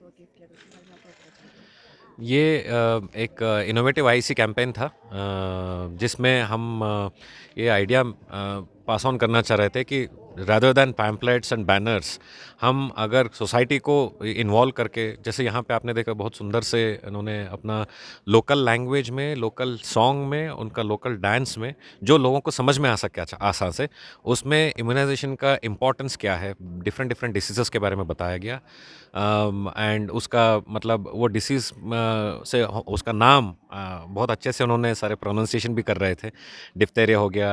को गिफ्ट किया, तो उसके बारे में आप क्या कहना चाहेंगे? ये एक इनोवेटिव आईसी कैंपेन था, जिसमें हम ये आइडिया पास ऑन करना चाह रहे थे कि rather than pamphlets and banners, हम अगर सोसाइटी को इन्वॉल्व करके, जैसे यहाँ पे आपने देखा बहुत सुंदर से इन्होंने अपना लोकल लैंग्वेज में, लोकल सॉन्ग में, उनका लोकल डांस में, जो लोगों को समझ में आ सके अच्छा आसान से, उसमें इम्यूनाइजेशन का इम्पोर्टेंस क्या है, डिफरेंट डिफरेंट डिसीज़ेस के बारे में बताया गया। एंड उसका मतलब वो डिसीज़ से उसका नाम बहुत अच्छे से उन्होंने सारे प्रोनाउंसिएशन भी कर रहे थे। डिप्थेरिया हो गया,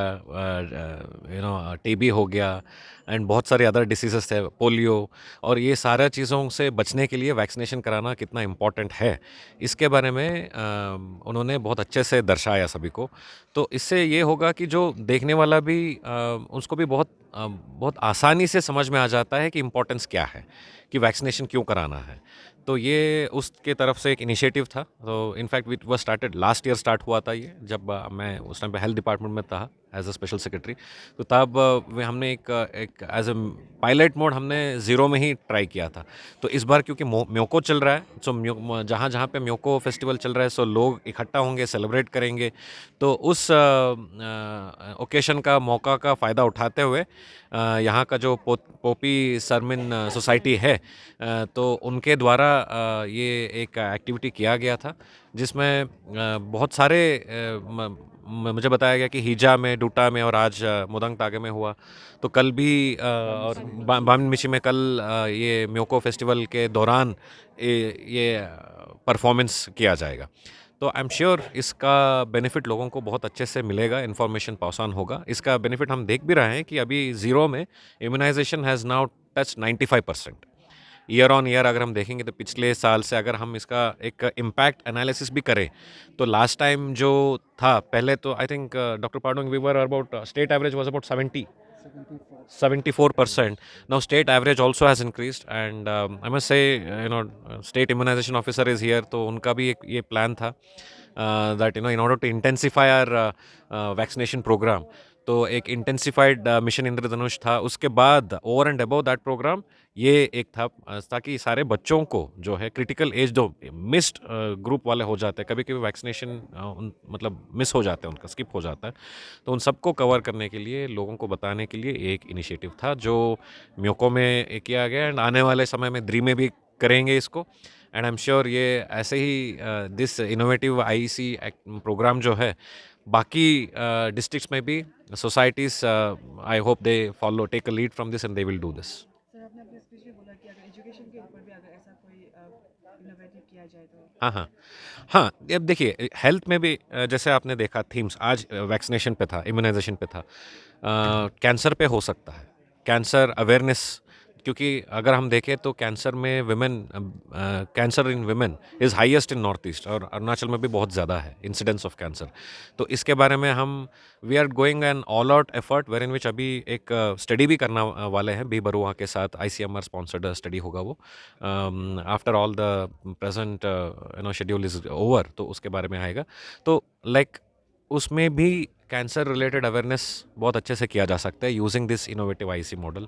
टीबी हो गया, एंड बहुत सारे अदर डिसीजेस थे, पोलियो। और ये सारा चीज़ों से बचने के लिए वैक्सीनेशन कराना कितना इम्पोर्टेंट है, इसके बारे में उन्होंने बहुत अच्छे से दर्शाया सभी को। तो इससे ये होगा कि जो देखने वाला भी उसको भी बहुत आसानी से समझ में आ जाता है कि इम्पोर्टेंस क्या है, कि वैक्सीनेशन क्यों कराना है। तो ये उसके तरफ से एक इनिशिएटिव था। तो in fact it was started last year, start हुआ था ये, जब मैं उस टाइम पे हेल्थ डिपार्टमेंट में था एज अ स्पेशल सेक्रेटरी। तो तब हमने एक एज अ पायलट मोड हमने ज़ीरो में ही ट्राई किया था। तो इस बार क्योंकि म्योको चल रहा है, सो जहाँ जहाँ पे म्योको फेस्टिवल चल रहा है, सो लोग इकट्ठा होंगे, सेलिब्रेट करेंगे। तो उस ओकेशन का मौका का फ़ायदा उठाते हुए यहाँ का जो पोपी सरमिन सोसाइटी है, तो उनके द्वारा ये एक एक्टिविटी किया गया था, जिसमें बहुत सारे मुझे बताया गया कि हीजा में, डूटा में, और आज मुदंग तागे में हुआ। तो कल भी और बामिन मिशी में कल ये म्योको फेस्टिवल के दौरान ये परफॉर्मेंस किया जाएगा। तो आई एम श्योर इसका बेनिफिट लोगों को बहुत अच्छे से मिलेगा, इन्फॉर्मेशन पास ऑन होगा। इसका बेनिफिट हम देख भी रहे हैं कि अभी ज़ीरो में immunization has now touch 95%। Year on year अगर हम देखेंगे तो पिछले साल से अगर हम इसका एक इम्पैक्ट एनालिसिस भी करें, तो लास्ट टाइम जो था, पहले तो आई थिंक डॉक्टर पार्डोंग, we were about state average was about 74। 74%. Now state average also has increased, and I must say, state immunization officer is here, तो उनका भी एक ये प्लान था that in order to intensify our vaccination program, तो एक intensified mission इंद्रधनुष था। उसके बाद over and above that program ये एक था, ताकि सारे बच्चों को जो है क्रिटिकल एज, जो मिस्ड ग्रुप वाले हो जाते हैं, कभी कभी वैक्सीनेशन मतलब मिस हो जाते हैं, उनका स्किप हो जाता है, तो उन सबको कवर करने के लिए, लोगों को बताने के लिए एक इनिशिएटिव था, जो म्योको में किया गया, एंड आने वाले समय में द्री में भी करेंगे इसको। एंड आई एम श्योर ये ऐसे ही दिस इनोवेटिव आईईसी प्रोग्राम जो है, बाकी डिस्ट्रिक्ट्स में भी, societies, I hope they follow, take a lead from this and they will do this. Sir, आपने अपने स्पीच में बोला कि अगर एजुकेशन के ऊपर भी अगर ऐसा कोई इनोवेटिव किया जाए तो। हाँ, हाँ। हाँ, अब देखिए हेल्थ में भी जैसे आपने देखा थीम्स आज वैक्सीनेशन पे था, इम्यूनाइजेशन पे था, कैंसर पे हो सकता है, कैंसर अवेयरनेस, क्योंकि अगर हम देखें तो कैंसर में cancer in women is highest in north east, और अरुणाचल में भी बहुत ज़्यादा है इंसिडेंस ऑफ कैंसर। तो इसके बारे में हम we are going an all out effort, where in which अभी एक स्टडी भी करना वाले हैं, बी बरुआ के साथ आईसीएमआर स्पॉन्सर्ड स्टडी होगा वो, after all the present schedule is over, तो उसके बारे में आएगा। तो लाइक उसमें भी कैंसर रिलेटेड अवेयरनेस बहुत अच्छे से किया जा सकता है using this innovative IC model.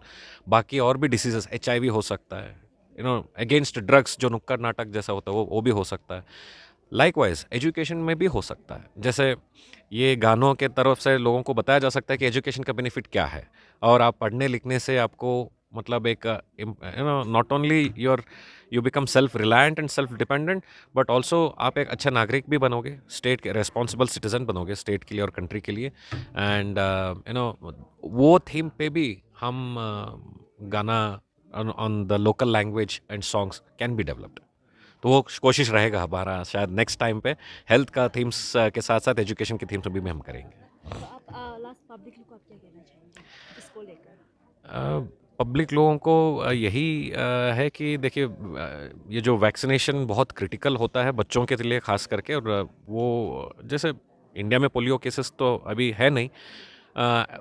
बाकी और भी डिसीजेस, एचआईवी हो सकता है, अगेंस्ट ड्रग्स, जो नुक्कड़ नाटक जैसा होता है, वो भी हो सकता है। लाइकवाइज एजुकेशन में भी हो सकता है, जैसे ये गानों के तरफ से लोगों को बताया जा सकता है कि एजुकेशन का बेनिफिट क्या है, और आप पढ़ने लिखने से आपको मतलब एक not only you become self reliant and self dependent, but also आप एक अच्छा नागरिक भी बनोगे, स्टेट के रेस्पॉन्सिबल सिटीजन बनोगे, स्टेट के लिए और कंट्री के लिए। एंड वो थीम पे भी हम गाना on the local language and songs can be developed. तो वो कोशिश रहेगा हमारा, शायद नेक्स्ट टाइम पे हेल्थ का थीम्स के साथ साथ एजुकेशन की थीम्स भी हम करेंगे। तो आप लास्ट पब्लिकली को आप क्या कहना चाहेंगे इसको लेकर? पब्लिक लोगों को यही है कि देखिए, ये जो वैक्सीनेशन बहुत क्रिटिकल होता है बच्चों के लिए खास करके, और वो जैसे इंडिया में पोलियो केसेस तो अभी है नहीं,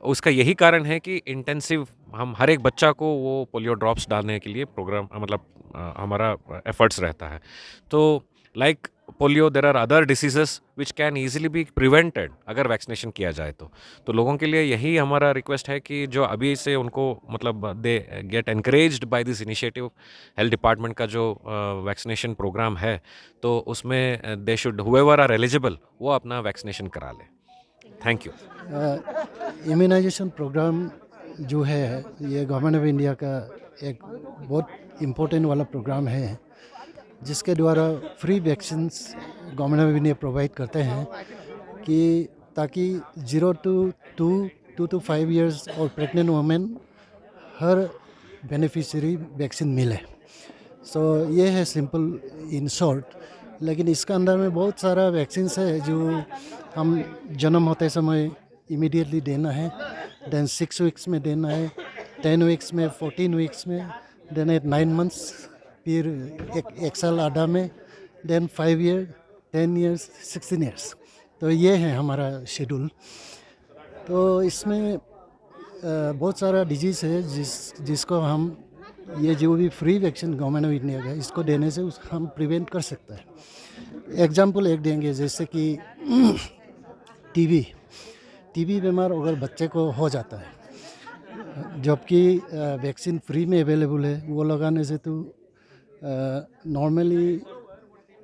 उसका यही कारण है कि इंटेंसिव हम हर एक बच्चा को वो पोलियो ड्रॉप्स डालने के लिए प्रोग्राम, मतलब हमारा एफर्ट्स रहता है। तो like polio, there are other diseases which can easily be prevented अगर वैक्सीनेशन किया जाए तो लोगों के लिए यही हमारा रिक्वेस्ट है कि जो अभी से उनको मतलब they get encouraged by this initiative, health department का जो वैक्सीनेशन प्रोग्राम है, तो उसमें they should whoever are eligible वो अपना वैक्सीनेशन करा ले। Thank you. इम्यूनाइजेशन प्रोग्राम जो है ये गवर्नमेंट ऑफ इंडिया का एक बहुत इम्पोर्टेंट वाला प्रोग्राम है, जिसके द्वारा free vaccines government of India provide करते हैं कि ताकि 0 to 5 इयर्स और प्रेग्नेंट वुमेन हर बेनिफिशियरी वैक्सीन मिले। सो ये है सिंपल इन शॉर्ट, लेकिन इसका अंदर में बहुत सारा वैक्सीन्स है जो हम जन्म होते समय इमीडिएटली देना है, देन 6 वीक्स में देना है, 10 वीक्स में, 14 वीक्स में, देन 9 मंथ्स, फिर एक साल आधा में, देन 5 ईयर, 10 ईयर्स, 16 ईयर्स। तो ये है हमारा शेड्यूल। तो इसमें बहुत सारा डिजीज़ है जिसको हम ये जो भी free vaccine government of India का इसको देने से हम प्रिवेंट कर सकते हैं। एग्जाम्पल एक देंगे, जैसे कि टीबी बीमार अगर बच्चे को हो जाता है, जबकि वैक्सीन फ्री में अवेलेबल है, वो लगाने से तो normally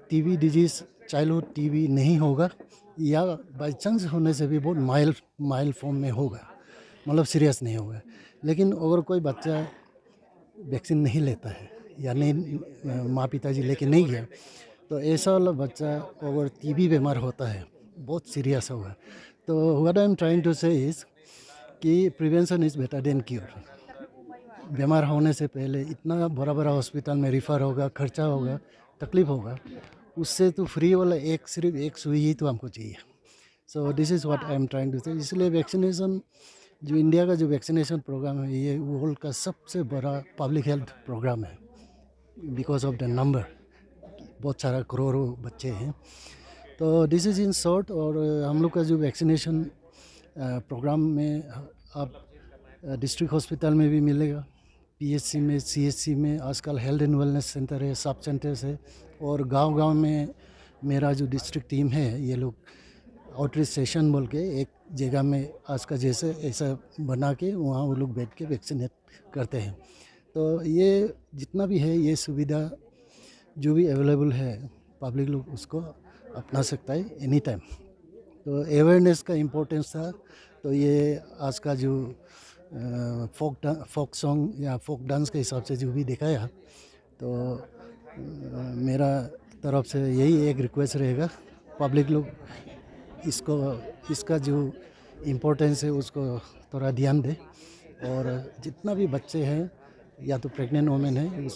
TB disease childhood TB नहीं होगा, या बाई चांस होने से भी बहुत माइल्ड फॉर्म में होगा, मतलब सीरियस नहीं होगा। लेकिन अगर कोई बच्चा वैक्सीन नहीं लेता है या नहीं माँ पिताजी लेके नहीं गया, तो ऐसा वाला बच्चा अगर टीबी बीमार होता है बहुत सीरियस होगा। तो what I am trying to say is कि prevention is better than cure. बीमार होने से पहले इतना बड़ा हॉस्पिटल में रिफ़र होगा, खर्चा होगा, तकलीफ होगा, उससे तो फ्री वाला सिर्फ एक सुई ही तो हमको चाहिए। So this is what I am trying to say. इसलिए वैक्सीनेशन जो इंडिया का जो वैक्सीनेशन प्रोग्राम है, ये वर्ल्ड का सबसे बड़ा पब्लिक हेल्थ प्रोग्राम है, बिकॉज ऑफ द नंबर, बहुत सारा करोड़ों बच्चे हैं। तो दिस इज़ इन शॉर्ट। और हम लोग का जो वैक्सीनेशन प्रोग्राम में आप डिस्ट्रिक्ट हॉस्पिटल में भी मिलेगा, पीएचसी में, सीएचसी में, आजकल हेल्थ एंड वेलनेस सेंटर है, सब सेंटर्स है, और गांव-गांव में मेरा जो डिस्ट्रिक्ट टीम है, ये लोग आउटरीच सेशन बोल के एक जगह में आज का जैसे ऐसा बना के वहाँ वो लोग बैठ के वैक्सीनेट करते हैं। तो ये जितना भी है ये सुविधा जो भी अवेलेबल है, पब्लिक लोग उसको अपना सकता है एनी टाइम। तो अवेयरनेस का इम्पोर्टेंस था। तो ये आज का जो फोक सॉन्ग या फोक डांस के हिसाब से जो भी दिखाया, तो मेरा तरफ से यही एक रिक्वेस्ट रहेगा, पब्लिक लोग इसका जो इम्पोर्टेंस है उसको थोड़ा ध्यान दे, और जितना भी बच्चे हैं या तो प्रेग्नेंट वुमेन है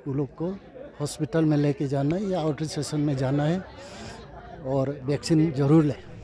वो लोग को हॉस्पिटल में लेके जाना है या आउटरीच सेशन में जाना है और वैक्सीन ज़रूर लें।